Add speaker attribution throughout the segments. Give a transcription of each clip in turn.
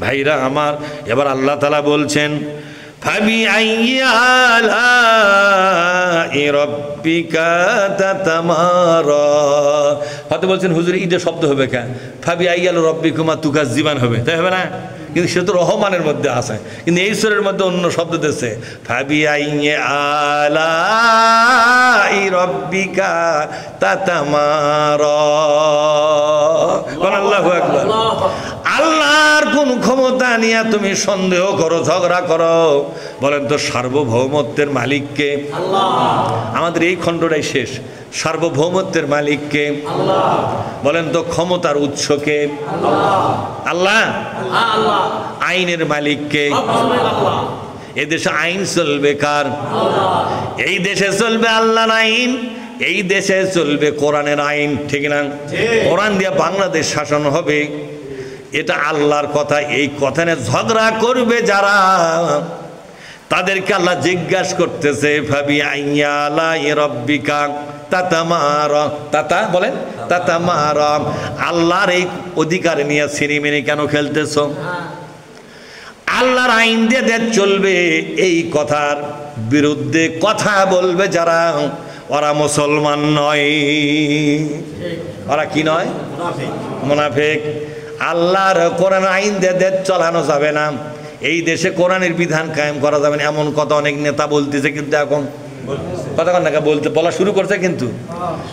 Speaker 1: ভাইরা আমার, এবার আল্লাহ তাআলা বলছেন ফাবিআইয়ি আলাই রাব্বিকা তাতামারা। হয়তো বলছেন হুজুর ঈদে শব্দ হবে কেন, ফাবিআইয়ি আলা রাব্বিকুমা তুকাজ্জিবান হবে, তাই হবে না? কিন্তু সে তো রহমানের মধ্যে আছে, কিন্তু এই সূরার মধ্যে অন্য শব্দ দিয়েছে ফাবিআইয়ি আলাই রাব্বিকা তাতামারা। আল্লাহু আকবার। আল্লাহর কোন ক্ষমতা নিয়ে তুমি সন্দেহ করো, ঝগড়া করো? বলেন তো সার্বভৌমত্বের মালিককে? আল্লাহ। আমাদের এই খণ্ডটাই শেষ। সার্বভৌমত্বের মালিককে? আল্লাহ। বলেন তো ক্ষমতার উৎসকে? আল্লাহ। আল্লাহ। আইনের মালিককে? আল্লাহ। এদেশে আইন চলবে কার? আল্লাহ। এই দেশে চলবে আল্লাহর আইন, এই দেশে চলবে কোরআনের আইন, ঠিক না? কোরআন দিয়ে বাংলাদেশ শাসন হবে, এটা আল্লাহর কথা। এই কথা নিয়ে ঝগড়া করবে যারা, তাদেরকে আল্লাহ জিজ্ঞাসা করতেছে ফাবিআইয়ি আলাই রাব্বিকা তাতামারা। তাতা বলেন তাতামারা। আল্লাহর এই অধিকার নিয়ে সিনেমিনি কেন খেলতেছো? আল্লাহর আইন দিয়ে দেশ চলবে, এই কথার বিরুদ্ধে কথা বলবে যারা, ওরা মুসলমান নয়। ওরা কি নয়? মুনাফিক। আল্লাহর কোরআন আইন দিয়ে দেশ চালানো যাবে না, এই দেশে কোরআনের বিধান কায়েম করা যাবে না, এমন কথা অনেক নেতা বলতেছে। কিন্তু এখন কতক্ষণ নাকি বলা শুরু করছে, কিন্তু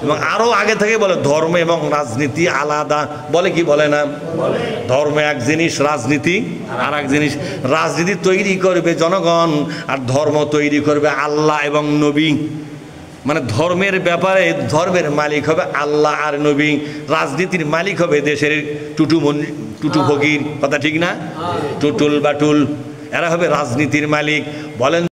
Speaker 1: এবং আরো আগে থেকে বলে ধর্ম এবং রাজনীতি আলাদা। বলে কি বলে না? ধর্ম এক জিনিস, রাজনীতি আর এক জিনিস। রাজনীতি তৈরি করবে জনগণ, আর ধর্ম তৈরি করবে আল্লাহ এবং নবী। মানে ধর্মের ব্যাপারে ধর্মের মালিক হবে আল্লাহ আর নবী, রাজনীতির মালিক হবে দেশের টুটু ফকির। কথা ঠিক না? টুটুল বাটুল, এরা হবে রাজনীতির মালিক। বলেন